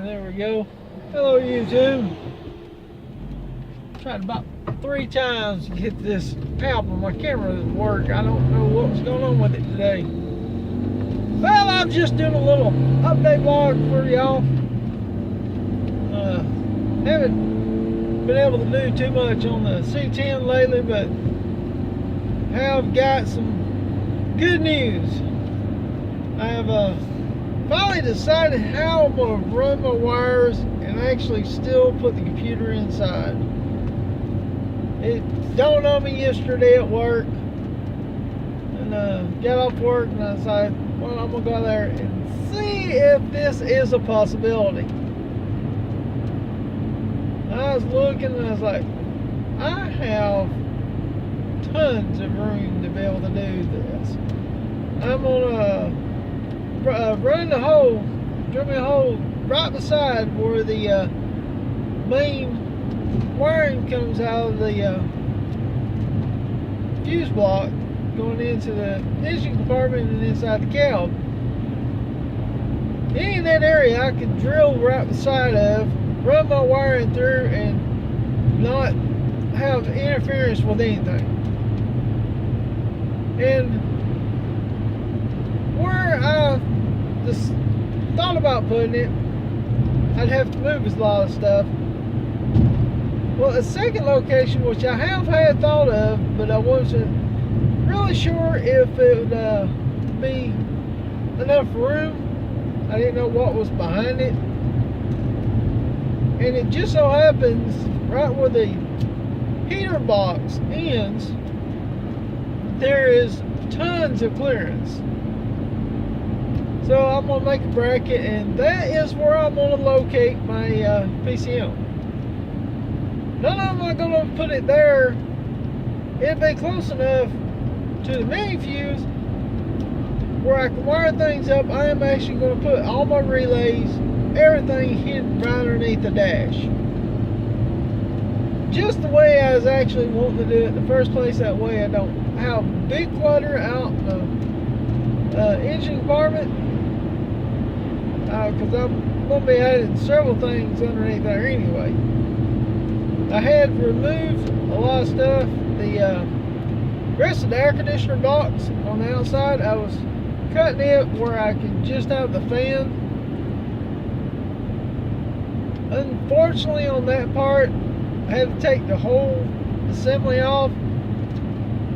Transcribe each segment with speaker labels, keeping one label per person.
Speaker 1: There we go. Hello, YouTube. Tried about 3 times to get this out, but my camera doesn't work. I don't know what's going on with it today. Well, I'm just doing a little update vlog for y'all. Haven't been able to do too much on the C10 lately, but have got some good news. I have finally decided how I'm going to run my wires and actually still put the computer inside. It dawned on me yesterday at work, and got off work and I was like, well, I'm going to go there and see if this is a possibility. I was looking and I was like, I have tons of room to be able to do this. I'm going to run the hole, drill me a hole right beside where the main wiring comes out of the fuse block going into the engine compartment and inside the cab. In that area I can drill right beside of, run my wiring through and not have interference with anything. And where I just thought about putting it, I'd have to move a lot of stuff. Well, a second location, which I have had thought of, but I wasn't really sure if it would be enough room. I didn't know what was behind it. And it just so happens, right where the heater box ends, there is tons of clearance. So I'm going to make a bracket, and that is where I'm going to locate my PCM. Not only am I going to put it there, it'll be close enough to the mini fuse where I can wire things up. I am actually going to put all my relays, everything hidden right underneath the dash. Just the way I was actually wanting to do it in the first place. That way I don't have big clutter out in the engine compartment. Because I'm going to be adding several things underneath there anyway. I had removed a lot of stuff. The rest of the air conditioner box on the outside, I was cutting it where I could just have the fan. Unfortunately on that part, I had to take the whole assembly off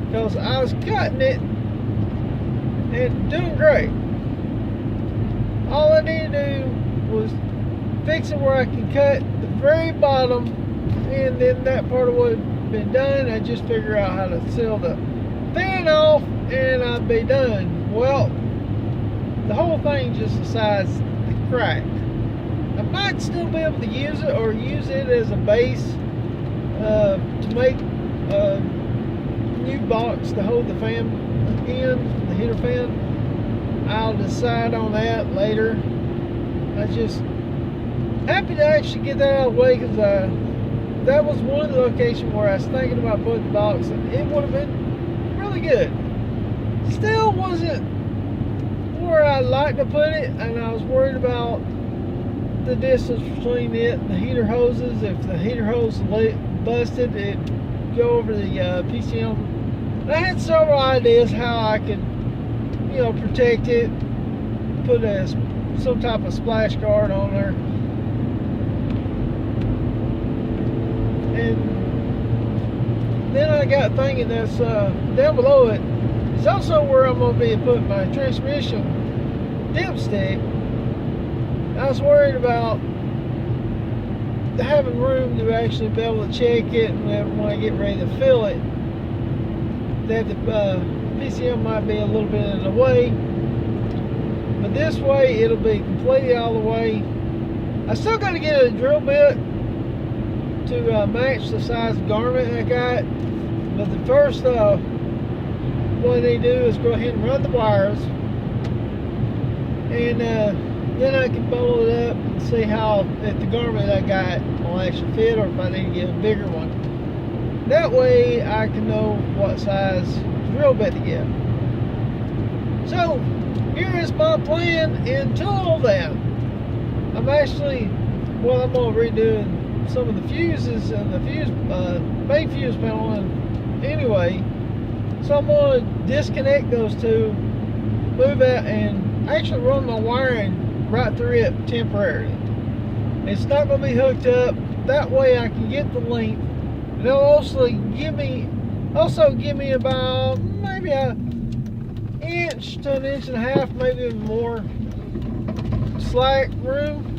Speaker 1: because I was cutting it and doing great. All I need to do was fix it where I can cut the very bottom, and then that part of what had been done, I just figure out how to seal the fan off and I'd be done. Well, the whole thing just decides to crack. I might still be able to use it or use it as a base to make a new box to hold the fan in, the heater fan. I'll decide on that later. I just happy to actually get that out of the way, because that was one of the locations where I was thinking about putting the box, and it would have been really good. Still wasn't where I'd like to put it, and I was worried about the distance between it and the heater hoses. If the heater hose busted, it'd go over the PCM. And I had several ideas how I could, you know, protect it, put some type of splash guard on there. And then I got thinking that's down below it is also where I'm going to be putting my transmission dipstick. I was worried about having room to actually be able to check it, and when I get ready to fill it, that the PCM might be a little bit in the way. But this way it'll be completely out of the way. I still got to get a drill bit to match the size garment I got. But the first what I need to do is go ahead and run the wires, and then I can bolt it up and see how, if the garment I got will actually fit, or if I need to get a bigger one. That way I can know what size drill bit to get. So here is my plan until then. I'm actually well, I'm gonna redo some of the fuses and the main fuse panel. And anyway, so I'm gonna disconnect those two, move out, and actually run my wiring right through it temporarily. It's not gonna be hooked up. That way I can get the length. And they'll also give me about maybe an inch to an inch and a half, maybe even more slack room.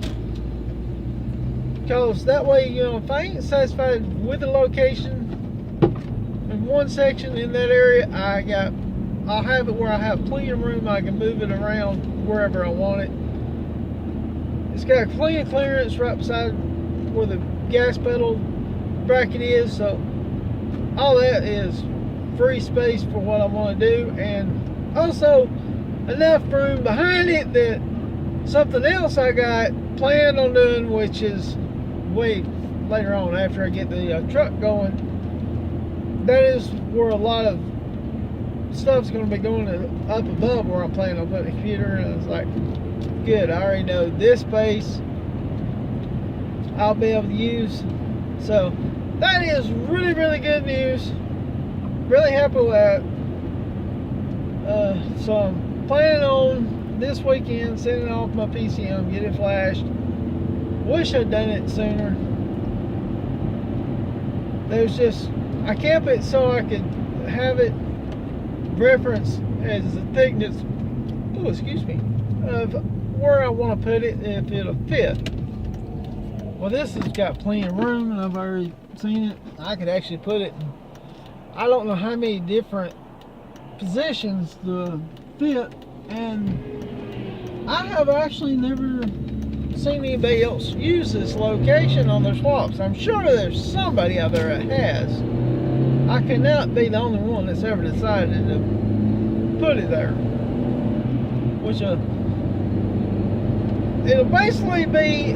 Speaker 1: Because that way, you know, if I ain't satisfied with the location in one section in that area, I'll have it where I have plenty of room. I can move it around wherever I want it. It's got plenty of clearance right beside where the gas pedal bracket is, so all that is free space for what I want to do, and also enough room behind it that something else I got planned on doing, which is way later on after I get the truck going. That is where a lot of stuff's going to be going up above where I'm planning on putting a computer. And I was like, good, I already know this space I'll be able to use. So that is really, really good news. Really happy with that. So I'm planning on this weekend sending off my PCM, get it flashed. Wish I'd done it sooner. There's just, I kept it so I could have it reference as the thickness, oh excuse me, of where I want to put it if it'll fit. Well, this has got plenty of room, and I've already seen it. I could actually put it in, I don't know how many different positions to fit, and I have actually never seen anybody else use this location on their swaps. I'm sure there's somebody out there that has. I cannot be the only one that's ever decided to put it there. Which it'll basically be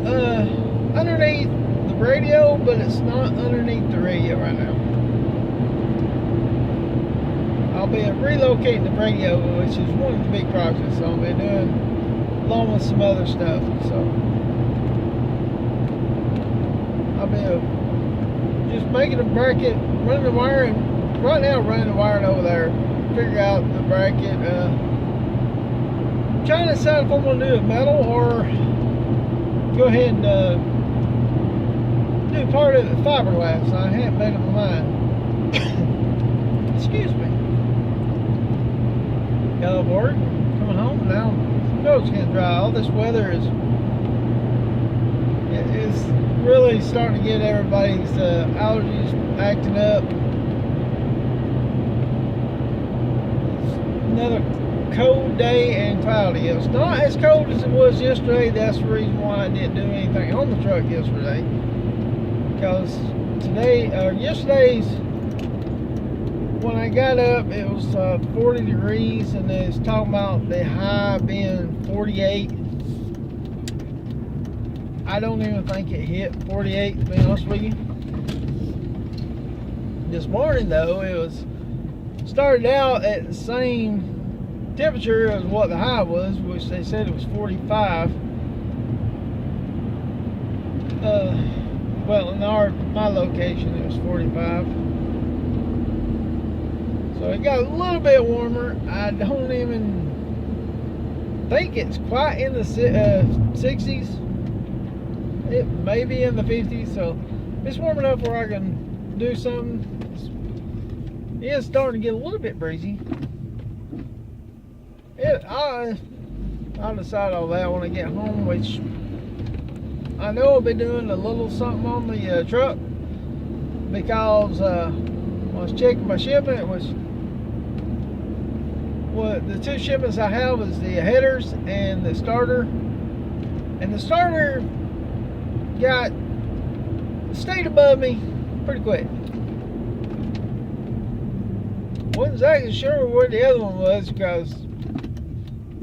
Speaker 1: underneath the radio, but it's not underneath the radio right now. I'll be relocating the radio, which is one of the big projects I'll be doing, along with some other stuff. So I'll be just making a bracket, running the wiring. Right now, running the wiring over there, figure out the bracket. Trying to decide if I'm going to do it metal or go ahead and do part of it fiberglass. I haven't made up my mind. Excuse me. Got up work, coming home, and now coat's getting dry. All this weather is really starting to get everybody's allergies acting up. It's another cold day and cloudy. It was not as cold as it was yesterday. That's the reason why I didn't do anything on the truck yesterday. Because yesterday's, when I got up, it was 40 degrees, and it's talking about the high being 48. I don't even think it hit 48, to be honest with you. This morning, though, it was started out at the same temperature as what the high was, which they said it was 45. Well, in my location, it was 45. So it got a little bit warmer. I don't even think it's quite in the 60s. It may be in the 50s, so it's warm enough where I can do something. It's starting to get a little bit breezy. I'll decide all that when I get home, which I know I'll be doing a little something on the truck, because when I was checking my shipment, it was the two shipments I have is the headers and the starter, and the starter stayed above me pretty quick. Wasn't exactly sure where the other one was, because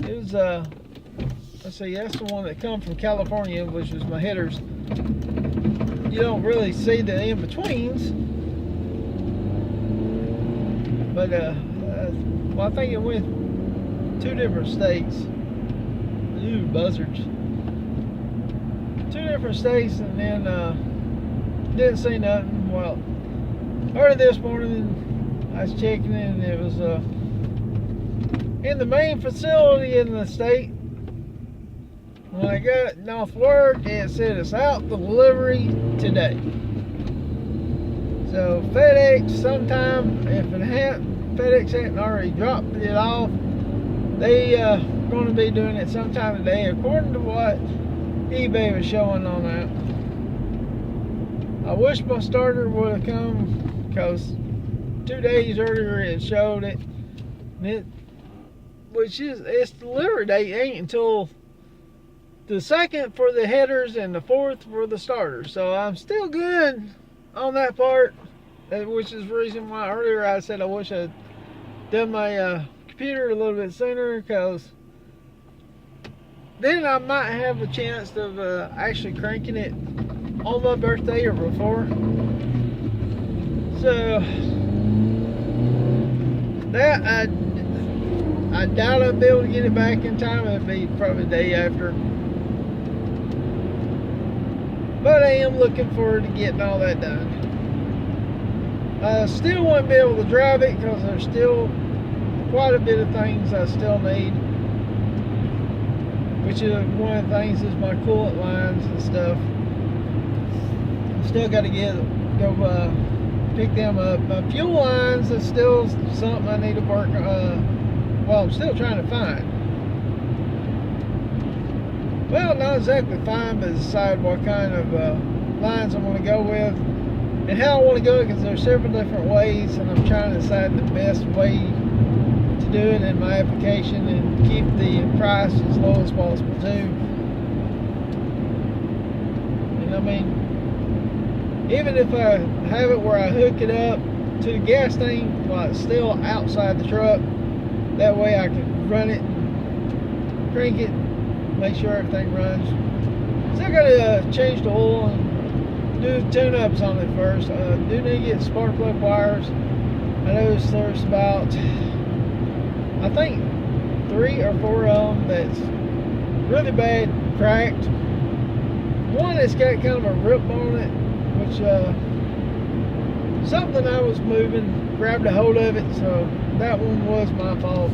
Speaker 1: it was let's see, that's the one that come from California, which was my headers. You don't really see the in-betweens, but well, I think it went 2 different states. Ooh, buzzards. 2 2 different states, and then didn't see nothing. Well, early this morning I was checking it, and it was in the main facility in the state. When I got off work, it said it's out delivery today. So FedEx, sometime, if FedEx hadn't already dropped it off, they going to be doing it sometime today, according to what eBay was showing on that. I wish my starter would have come, because 2 days earlier it showed it, and its delivery date ain't until the 2nd for the headers and the 4th for the starters. So I'm still good on that part, which is the reason why earlier I said I wish I'd done my computer a little bit sooner, because then I might have a chance of actually cranking it on my birthday or before. So that I doubt I'll be able to get it back in time. It'll be probably the day after. But I am looking forward to getting all that done. I still won't be able to drive it, because there's still quite a bit of things I still need, which is one of the things is my coolant lines and stuff. Still got to go pick them up. Fuel lines is still something I need to work. Well, I'm still trying to find. Well, not exactly find, but decide what kind of lines I want to go with and how I want to go, because there's several different ways, and I'm trying to decide the best way to do it in my application and keep the price as low as possible too. And I mean, even if I have it where I hook it up to the gas tank while it's still outside the truck, that way I can run it, crank it, make sure everything runs. Still got to change the oil and do tune-ups on it first. Do need to get spark plug wires. I noticed there's about, I think, 3 or 4 of them that's really bad cracked. One that's got kind of a rip on it, which something I was moving grabbed a hold of it, so that one was my fault,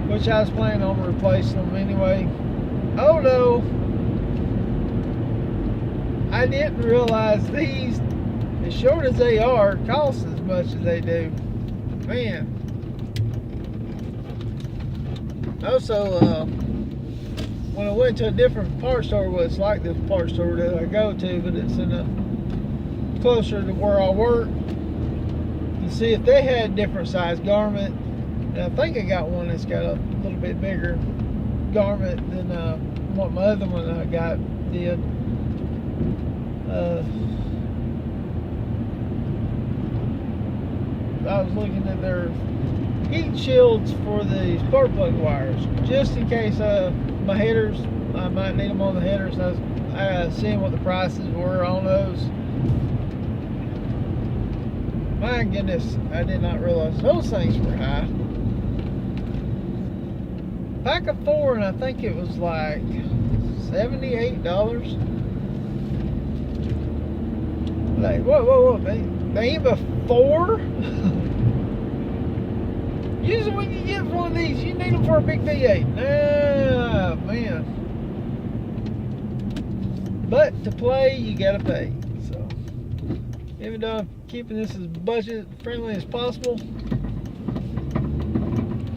Speaker 1: which I was planning on replacing them anyway. Although I didn't realize these, as short as they are, cost as much as they do. Man. Also, when I went to a different parts store, well, it's like this parts store that I go to, but it's in a closer to where I work, to see if they had different size garment. And I think I got one that's got a little bit bigger garment than what my other one I got did. I was looking at their heat shields for the spark plug wires, just in case my headers, I might need them on the headers. I was seeing what the prices were on those. My goodness, I did not realize those things were high. Pack of 4, and I think it was like $78. Like, whoa, they ain't but 4? Usually when you get one of these, you need them for a big V8. Ah, man. But to play, you gotta pay. So, even though I'm keeping this as budget friendly as possible,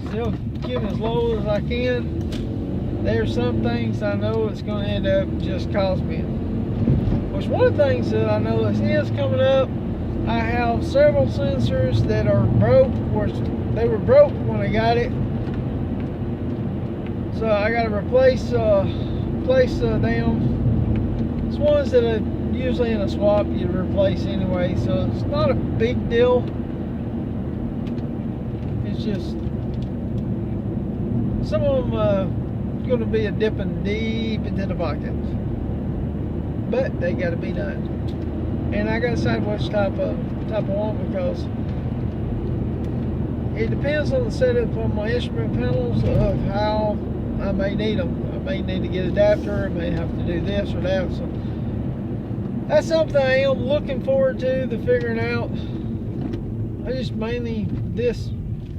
Speaker 1: still keeping as low as I can, there's some things I know it's going to end up just cost me. Which one of the things that I know is coming up, I have several sensors that are broke, or they were broke when I got it. So I got to replace them. It's ones that are usually in a swap you replace anyway, so it's not a big deal. It's just some of them going to be a dipping deep into the pocket, but they got to be done. And I got to decide which type of one, because it depends on the setup on my instrument panels of how I'm may need them. I may need to get an adapter. I may have to do this or that. So that's something I am looking forward to figuring out. I just mainly, this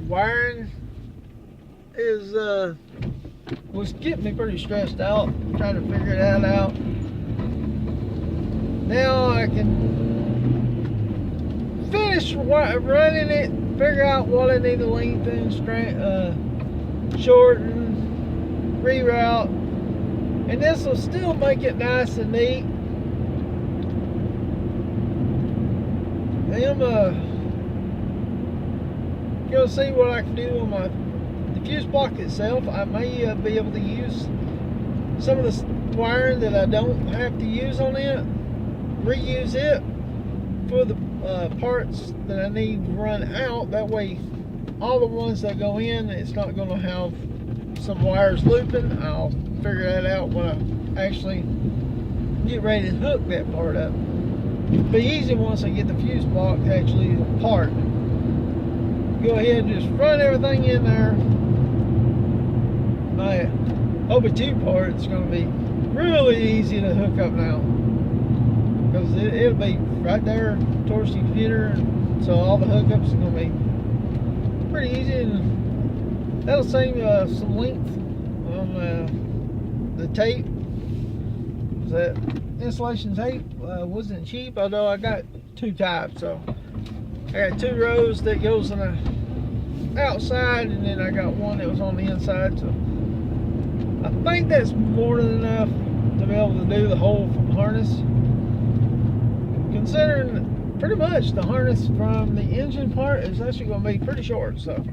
Speaker 1: wiring is was getting me pretty stressed out trying to figure that out. Now I can finish running it, figure out what I need to lengthen, shorten, reroute, and this will still make it nice and neat. I'm gonna see what I can do on my fuse block itself. I may be able to use some of the wiring that I don't have to use on it, reuse it for the parts that I need to run out. That way all the ones that go in, it's not going to have some wires looping. I'll figure that out when I actually get ready to hook that part up. It'll be easy once I get the fuse block actually apart. Go ahead and just run everything in there. My OB2 part is going to be really easy to hook up now, because it'll be right there towards the computer, so all the hookups are going to be pretty easy, and that'll save some length on the tape. That insulation tape wasn't cheap, although I got two types. So I got 2 rows that goes on the outside, and then I got one that was on the inside. So I think that's more than enough to be able to do the whole harness, considering pretty much the harness from the engine part is actually going to be pretty short. So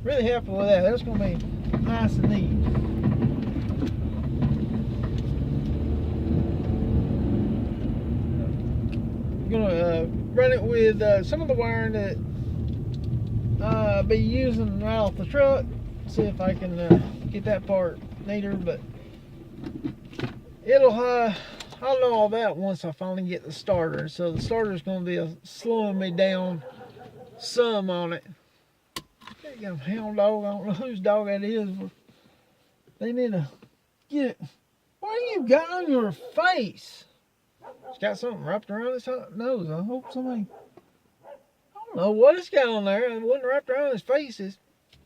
Speaker 1: really happy with that. That's going to be nice and neat. I'm going to run it with some of the wiring that I'll be using right off the truck. See if I can get that part neater, but it'll I'll know all that once I finally get the starter. So the starter is going to be slowing me down some on it. There you go, hound dog. I don't know whose dog that is, but they need to get it. What do you got on your face? It's got something wrapped around his nose. I hope somebody, I don't know what it's got on there. It wasn't wrapped around his face. It's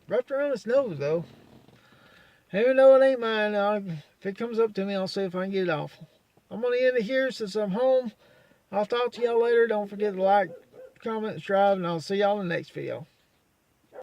Speaker 1: wrapped around his nose, though. Even though it ain't mine, if it comes up to me, I'll see if I can get it off. I'm going to end it here since I'm home. I'll talk to y'all later. Don't forget to like, comment, subscribe, and I'll see y'all in the next video.